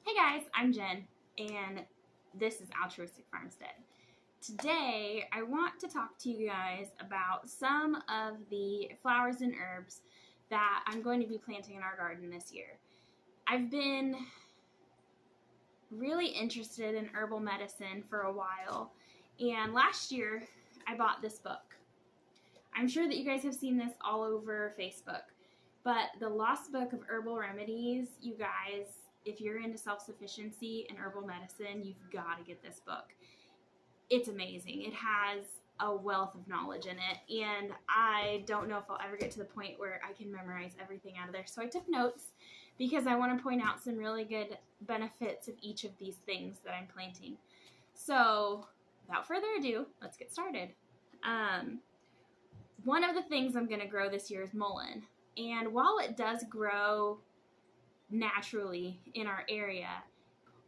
Hey guys, I'm Jen, and this is Altruistic Farmstead. Today, I want to talk to you guys about some of the flowers and herbs that I'm going to be planting in our garden this year. I've been really interested in herbal medicine for a while, and last year I bought this book. I'm sure that you guys have seen this all over Facebook, but the Lost Book of Herbal Remedies, you guys, if you're into self-sufficiency and herbal medicine, you've got to get this book. It's amazing. It has a wealth of knowledge in it, and I don't know if I'll ever get to the point where I can memorize everything out of there. So I took notes because I want to point out some really good benefits of each of these things that I'm planting. So without further ado, let's get started. One of the things I'm going to grow this year is mullein. And while it does grow naturally in our area,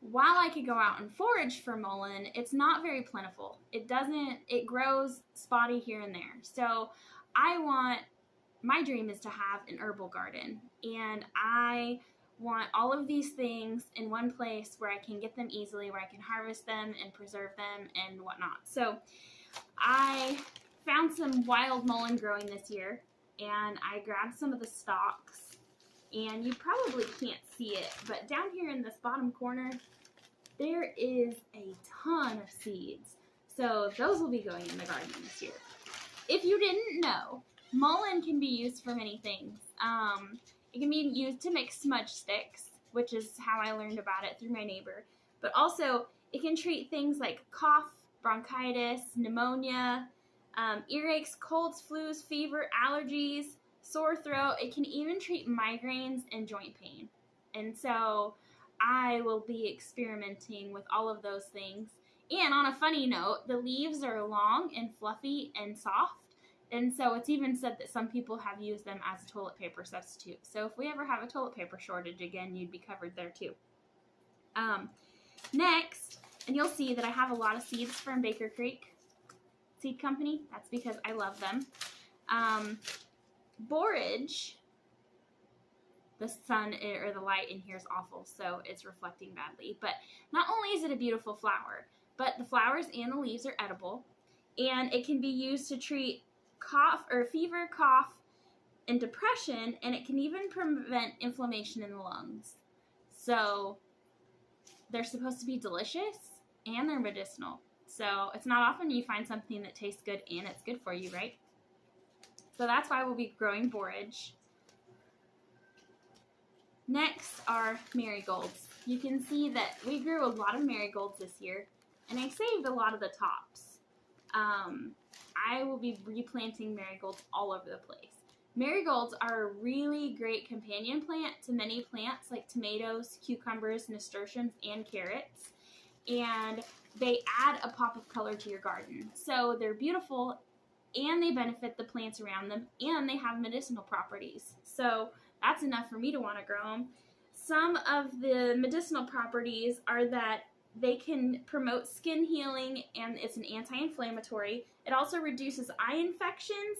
while I could go out and forage for mullein, it's not very plentiful. It grows spotty here and there. So my dream is to have an herbal garden, and I want all of these things in one place where I can get them easily, where I can harvest them and preserve them and whatnot. So I found some wild mullein growing this year, and I grabbed some of the stalks. And you probably can't see it, but down here in this bottom corner, there is a ton of seeds. So those will be going in the garden this year. If you didn't know, mullein can be used for many things. It can be used to make smudge sticks, which is how I learned about it through my neighbor. But also, it can treat things like cough, bronchitis, pneumonia, earaches, colds, flus, fever, allergies, sore throat. It can even treat migraines and joint pain. And so I will be experimenting with all of those things. And on a funny note, the leaves are long and fluffy and soft. And so it's even said that some people have used them as a toilet paper substitute. So if we ever have a toilet paper shortage again, you'd be covered there too. Next, and you'll see that I have a lot of seeds from Baker Creek Seed Company. That's because I love them. Borage, the sun or the light in here is awful, so it's reflecting badly. But not only is it a beautiful flower, but the flowers and the leaves are edible, and it can be used to treat cough or fever, cough, and depression, and it can even prevent inflammation in the lungs. So they're supposed to be delicious and they're medicinal. So it's not often you find something that tastes good and it's good for you, right? So that's why we'll be growing borage. Next are marigolds. You can see that we grew a lot of marigolds this year, and I saved a lot of the tops. I will be replanting marigolds all over the place. Marigolds are a really great companion plant to many plants like tomatoes, cucumbers, nasturtiums, and carrots. And they add a pop of color to your garden. So they're beautiful, and they benefit the plants around them, and they have medicinal properties. So that's enough for me to want to grow them. Some of the medicinal properties are that they can promote skin healing, and it's an anti-inflammatory. It also reduces eye infections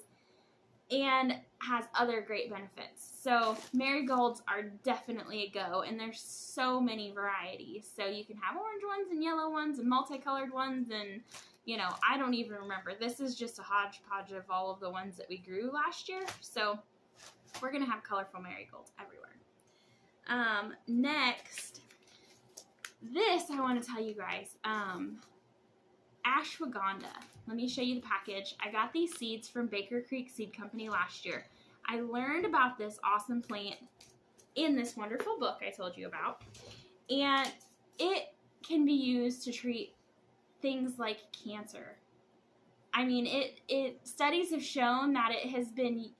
and has other great benefits. So marigolds are definitely a go, and there's so many varieties. So you can have orange ones and yellow ones and multicolored ones, and I don't even remember. This is just a hodgepodge of all of the ones that we grew last year. So we're going to have colorful marigolds everywhere. Next, this I want to tell you guys. Ashwagandha. Let me show you the package. I got these seeds from Baker Creek Seed Company last year. I learned about this awesome plant in this wonderful book I told you about. And it can be used to treat things like cancer. I mean, studies have shown that it has been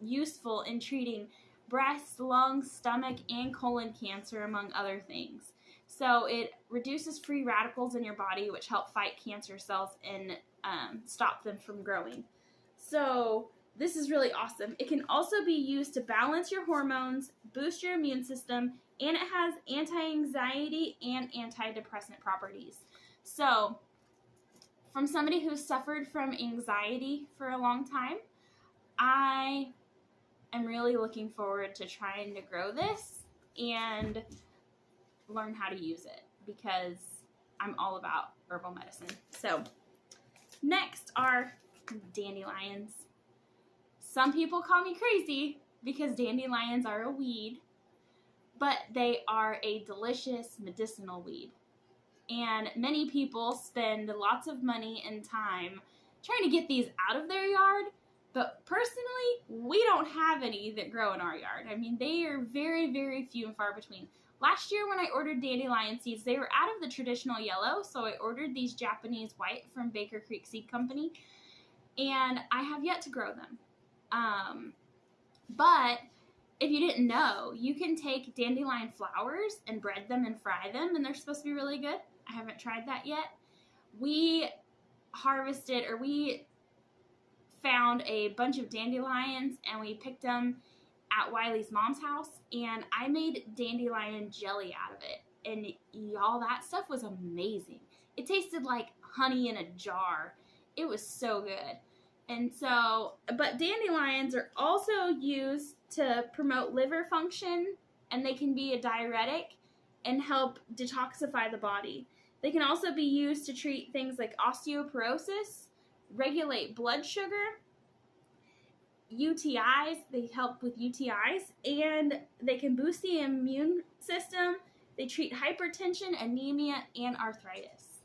useful in treating breast, lung, stomach, and colon cancer, among other things. So it reduces free radicals in your body, which help fight cancer cells and stop them from growing. So this is really awesome. It can also be used to balance your hormones, boost your immune system, and it has anti-anxiety and antidepressant properties. So from somebody who's suffered from anxiety for a long time, I am really looking forward to trying to grow this and learn how to use it because I'm all about herbal medicine. So next are dandelions. Some people call me crazy because dandelions are a weed, but they are a delicious medicinal weed. And many people spend lots of money and time trying to get these out of their yard, but personally, we don't have any that grow in our yard. I mean, they are very, very few and far between. Last year when I ordered dandelion seeds, they were out of the traditional yellow, so I ordered these Japanese white from Baker Creek Seed Company, and I have yet to grow them. But if you didn't know, you can take dandelion flowers and bread them and fry them, and they're supposed to be really good. I haven't tried that yet. We found a bunch of dandelions and we picked them at Wiley's mom's house, and I made dandelion jelly out of it. And y'all, that stuff was amazing. It tasted like honey in a jar. It was so good. And so, but dandelions are also used to promote liver function, and they can be a diuretic and help detoxify the body. They can also be used to treat things like osteoporosis, regulate blood sugar, UTIs, they help with UTIs, and they can boost the immune system. They treat hypertension, anemia, and arthritis.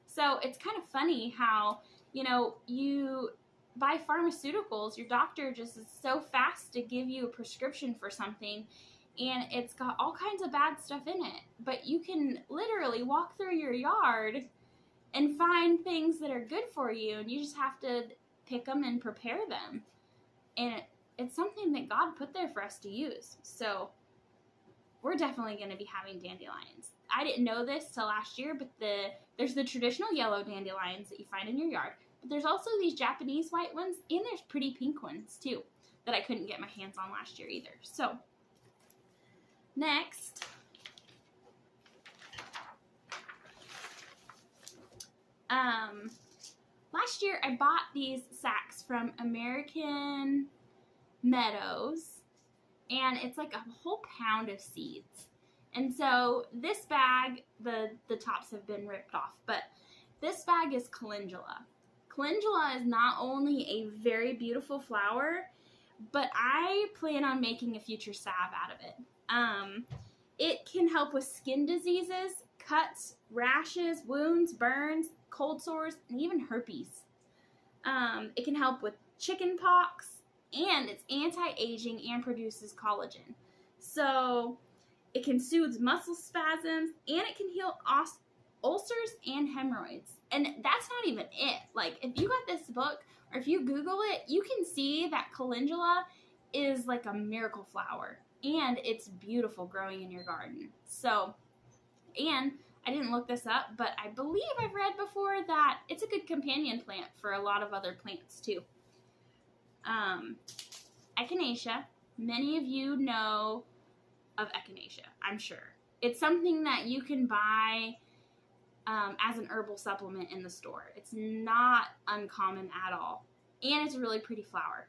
So it's kind of funny how, you buy pharmaceuticals, your doctor just is so fast to give you a prescription for something, and it's got all kinds of bad stuff in it. But you can literally walk through your yard and find things that are good for you, and you just have to pick them and prepare them. And it's something that God put there for us to use. So we're definitely going to be having dandelions. I didn't know this till last year, but there's the traditional yellow dandelions that you find in your yard. But there's also these Japanese white ones, and there's pretty pink ones too that I couldn't get my hands on last year either. So next, last year I bought these sacks from American Meadows, and it's like a whole pound of seeds. And so this bag, the tops have been ripped off, but this bag is calendula. Calendula is not only a very beautiful flower, but I plan on making a future salve out of it. It can help with skin diseases, cuts, rashes, wounds, burns, cold sores, and even herpes. It can help with chicken pox, and it's anti-aging and produces collagen. So it can soothe muscle spasms, and it can heal ulcers and hemorrhoids. And that's not even it. Like, if you got this book, or if you Google it, you can see that calendula is like a miracle flower, and it's beautiful growing in your garden. So, and I didn't look this up, but I believe I've read before that it's a good companion plant for a lot of other plants too. Echinacea. Many of you know of Echinacea, I'm sure. It's something that you can buy as an herbal supplement in the store. It's not uncommon at all. And it's a really pretty flower.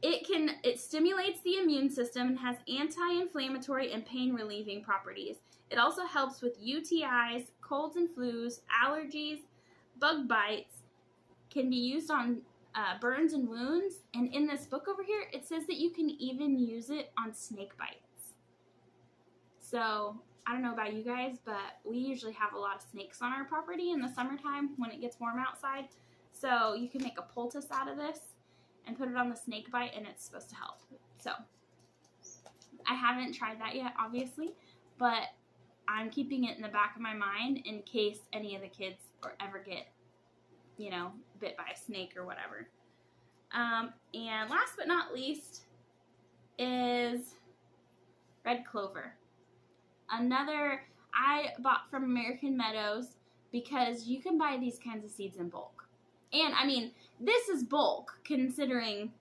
It stimulates the immune system and has anti-inflammatory and pain relieving properties. It also helps with UTIs, colds and flus, allergies, bug bites. Can be used on burns and wounds. And in this book over here, it says that you can even use it on snake bites. So I don't know about you guys, but we usually have a lot of snakes on our property in the summertime when it gets warm outside. So you can make a poultice out of this and put it on the snake bite, and it's supposed to help. So I haven't tried that yet, obviously, but I'm keeping it in the back of my mind in case any of the kids ever get, bit by a snake or whatever. And last but not least is red clover. Another I bought from American Meadows because you can buy these kinds of seeds in bulk. And I mean, this is bulk considering,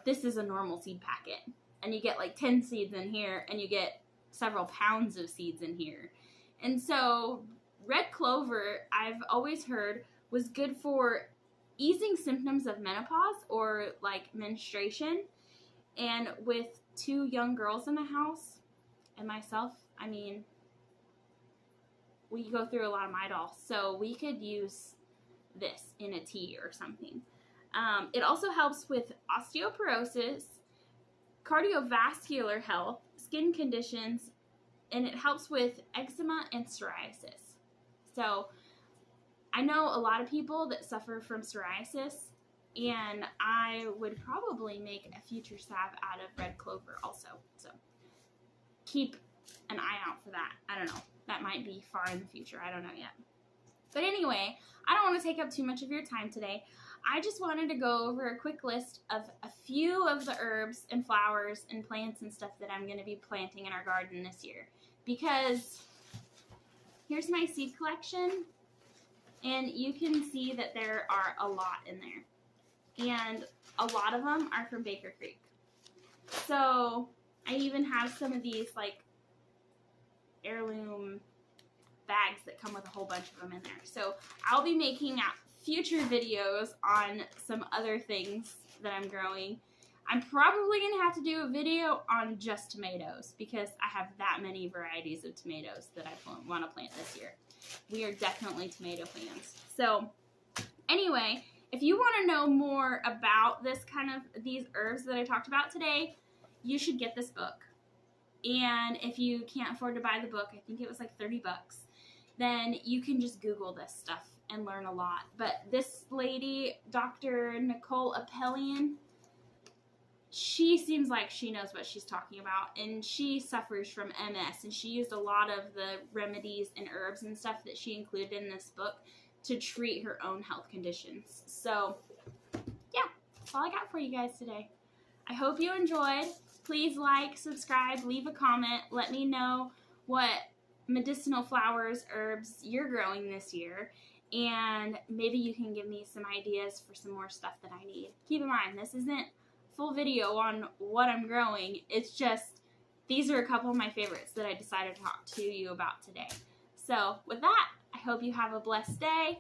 this is a normal seed packet. And you get like 10 seeds in here, and you get several pounds of seeds in here. And so red clover, I've always heard, was good for easing symptoms of menopause or like menstruation. And with 2 young girls in the house, And myself, I mean, we go through a lot of Midol, so we could use this in a tea or something. It also helps with osteoporosis, cardiovascular health, skin conditions, and it helps with eczema and psoriasis. So I know a lot of people that suffer from psoriasis, and I would probably make a future salve out of red clover also. So keep an eye out for that. I don't know. That might be far in the future. I don't know yet. But anyway, I don't want to take up too much of your time today. I just wanted to go over a quick list of a few of the herbs and flowers and plants and stuff that I'm going to be planting in our garden this year. Because here's my seed collection, and you can see that there are a lot in there. And a lot of them are from Baker Creek. So I even have some of these like heirloom bags that come with a whole bunch of them in there. So I'll be making future videos on some other things that I'm growing. I'm probably going to have to do a video on just tomatoes because I have that many varieties of tomatoes that I want to plant this year. We are definitely tomato fans. So anyway, if you want to know more about these herbs that I talked about today, you should get this book. And if you can't afford to buy the book, I think it was like $30, then you can just Google this stuff and learn a lot. But this lady, Dr. Nicole Appelian, she seems like she knows what she's talking about, and she suffers from MS, and she used a lot of the remedies and herbs and stuff that she included in this book to treat her own health conditions. So yeah, that's all I got for you guys today. I hope you enjoyed. Please like, subscribe, leave a comment. Let me know what medicinal flowers, herbs you're growing this year, and maybe you can give me some ideas for some more stuff that I need. Keep in mind, this isn't full video on what I'm growing. It's just, these are a couple of my favorites that I decided to talk to you about today. So with that, I hope you have a blessed day.